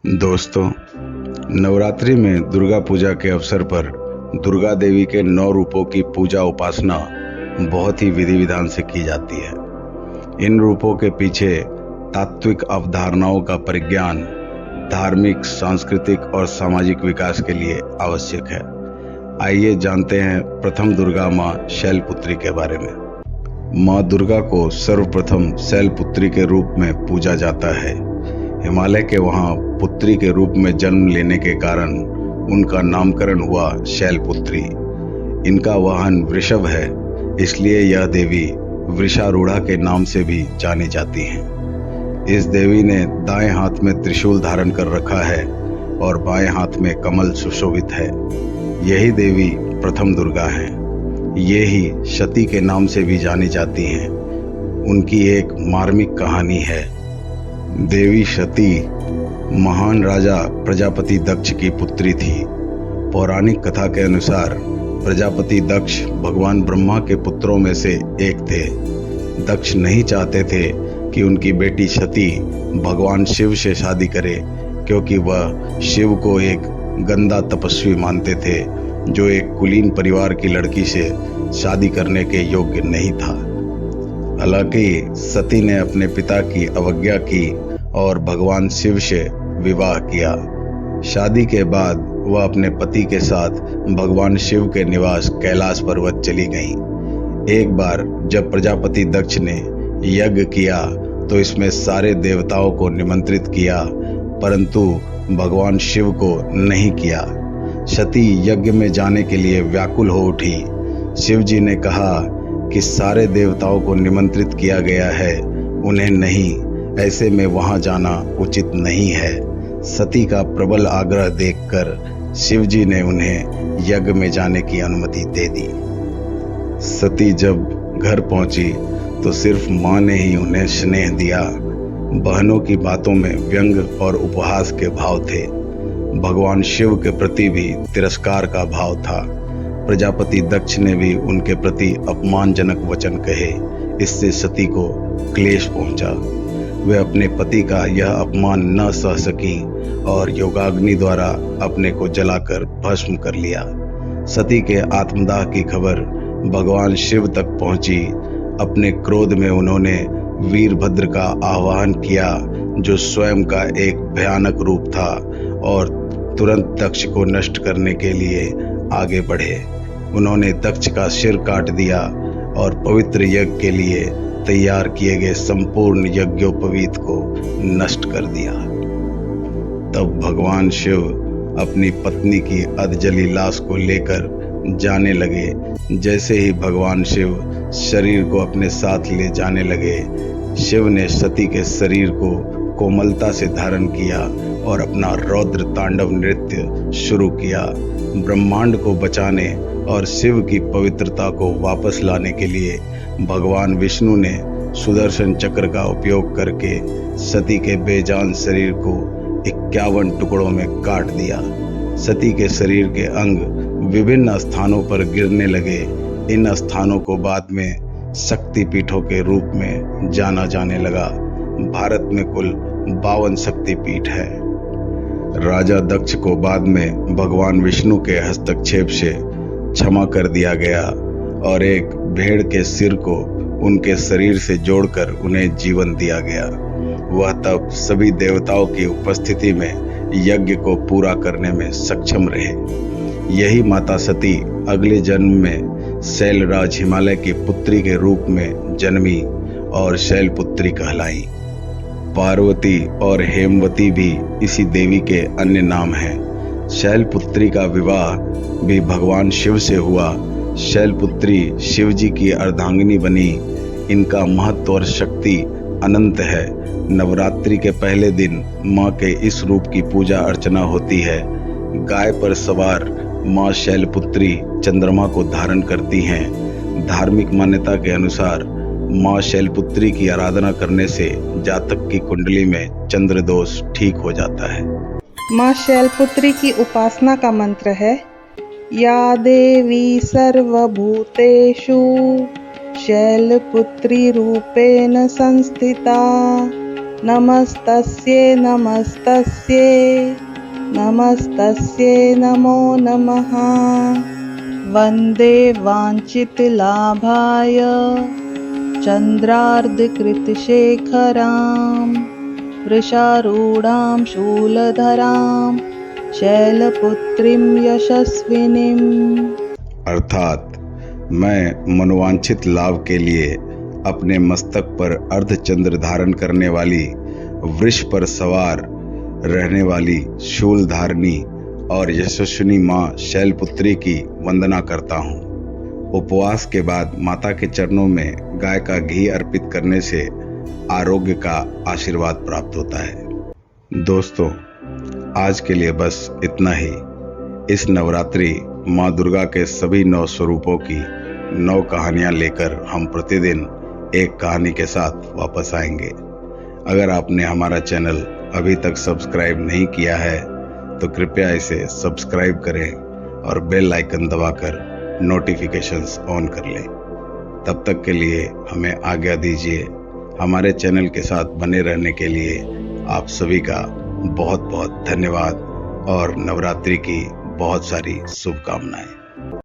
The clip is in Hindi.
दोस्तों, नवरात्रि में दुर्गा पूजा के अवसर पर दुर्गा देवी के 9 रूपों की पूजा उपासना बहुत ही विधि विधान से की जाती है। इन रूपों के पीछे तात्विक अवधारणाओं का परिज्ञान धार्मिक, सांस्कृतिक और सामाजिक विकास के लिए आवश्यक है। आइए जानते हैं प्रथम दुर्गा माँ शैलपुत्री के बारे में। माँ दुर्गा को सर्वप्रथम शैलपुत्री के रूप में पूजा जाता है। हिमालय के वहाँ पुत्री के रूप में जन्म लेने के कारण उनका नामकरण हुआ शैलपुत्री। इनका वाहन वृषभ है, इसलिए यह देवी वृषारूढ़ा के नाम से भी जानी जाती हैं। इस देवी ने दाएं हाथ में त्रिशूल धारण कर रखा है और बाएं हाथ में कमल सुशोभित है। यही देवी प्रथम दुर्गा हैं। ये ही सती के नाम से भी जानी जाती हैं। उनकी एक मार्मिक कहानी है। देवी सती महान राजा प्रजापति दक्ष की पुत्री थी। पौराणिक कथा के अनुसार प्रजापति दक्ष भगवान ब्रह्मा के पुत्रों में से एक थे। दक्ष नहीं चाहते थे कि उनकी बेटी सती भगवान शिव से शादी करे, क्योंकि वह शिव को एक गंदा तपस्वी मानते थे जो एक कुलीन परिवार की लड़की से शादी करने के योग्य नहीं था। हालांकि सती ने अपने पिता की अवज्ञा की और भगवान शिव से विवाह किया। शादी के बाद वह अपने पति के साथ भगवान शिव के निवास कैलाश पर्वत चली गईं। एक बार जब प्रजापति दक्ष ने यज्ञ किया तो इसमें सारे देवताओं को निमंत्रित किया, परंतु भगवान शिव को नहीं किया। सती यज्ञ में जाने के लिए व्याकुल हो उठी। शिव जी ने कहा कि सारे देवताओं को निमंत्रित किया गया है, उन्हें नहीं, ऐसे में वहां जाना उचित नहीं है। सती का प्रबल आग्रह देखकर शिव जी ने उन्हें यज्ञ में जाने की अनुमति दे दी। सती जब घर पहुंची तो सिर्फ मां ने ही उन्हें स्नेह दिया। बहनों की बातों में व्यंग और उपहास के भाव थे। भगवान शिव के प्रति भी तिरस्कार का भाव था। प्रजापति दक्ष ने भी उनके प्रति अपमानजनक वचन कहे। इससे सती को क्लेश पहुंचा। वे अपने पति का यह अपमान न सह सकी और योगाग्नि द्वारा अपने को जलाकर भस्म कर लिया। सती के आत्मदाह की खबर भगवान शिव तक पहुंची। अपने क्रोध में उन्होंने वीरभद्र का आवाहन किया, जो स्वयं का एक भयानक रूप था, और तुरंत दक्ष को नष्ट करने के लिए आगे बढ़े। उन्होंने दक्ष का सिर काट दिया और पवित्र यज्ञ के लिए तैयार किए गए संपूर्ण यज्ञोपवीत को नष्ट कर दिया। तब भगवान शिव अपनी पत्नी की अधजली लाश को लेकर जाने लगे। जैसे ही भगवान शिव शरीर को अपने साथ ले जाने लगे, शिव ने सती के शरीर को कोमलता से धारण किया और अपना रौद्र तांडव नृत्य शुरू किया। ब्रह्मांड को बचाने और शिव की पवित्रता को वापस लाने के लिए भगवान विष्णु ने सुदर्शन चक्र का उपयोग करके सती के बेजान शरीर को 51 टुकड़ों में काट दिया। सती के शरीर के अंग विभिन्न स्थानों पर गिरने लगे। इन स्थानों को बाद में शक्तिपीठों के रूप में जाना जाने लगा। भारत में कुल 52 शक्तिपीठ है। राजा दक्ष को बाद में भगवान विष्णु के हस्तक्षेप से क्षमा कर दिया गया और एक भेड़ के सिर को उनके शरीर से जोड़कर उन्हें जीवन दिया गया। वह तब सभी देवताओं की उपस्थिति में यज्ञ को पूरा करने में सक्षम रहे। यही माता सती अगले जन्म में शैलराज हिमालय की पुत्री के रूप में जन्मी और शैलपुत्री कहलाई। पार्वती और हेमवती भी इसी देवी के अन्य नाम हैं। शैलपुत्री का विवाह भी भगवान शिव से हुआ। शैलपुत्री शिव जी की अर्धांगिनी बनी। इनका महत्व और शक्ति अनंत है। नवरात्रि के पहले दिन माँ के इस रूप की पूजा अर्चना होती है। गाय पर सवार माँ शैलपुत्री चंद्रमा को धारण करती हैं। धार्मिक मान्यता के अनुसार माँ शैलपुत्री की आराधना करने से जातक की कुंडली में चंद्र दोष ठीक हो जाता है। माँ शैलपुत्री की उपासना का मंत्र है, या देवी सर्वभूतेषु शैलपुत्री रूपेण संस्थिता नमस्तस्ये नमस्तस्ये नमस्तस्ये नमो नमः। वन्दे वाञ्छितलाभाय चन्द्रार्धकृतशेखरां वृषारूढां शूलधरां शैलपुत्रीं यशस्विनीम्। अर्थात मैं मनोवांछित लाभ के लिए अपने मस्तक पर अर्धचंद्र धारण करने वाली, वृष पर सवार रहने वाली शूल धारणी और यशस्विनी माँ शैलपुत्री की वंदना करता हूँ। उपवास के बाद माता के चरणों में गाय का घी अर्पित करने से आरोग्य का आशीर्वाद प्राप्त होता है। दोस्तों, आज के लिए बस इतना ही। इस नवरात्रि माँ दुर्गा के सभी 9 स्वरूपों की 9 कहानियाँ लेकर हम प्रतिदिन एक कहानी के साथ वापस आएंगे। अगर आपने हमारा चैनल अभी तक सब्सक्राइब नहीं किया है तो कृपया इसे सब्सक्राइब करें और बेल आइकन दबाकर नोटिफिकेशंस ऑन कर लें। तब तक के लिए हमें आज्ञा दीजिए। हमारे चैनल के साथ बने रहने के लिए आप सभी का बहुत बहुत धन्यवाद और नवरात्रि की बहुत सारी शुभकामनाएं।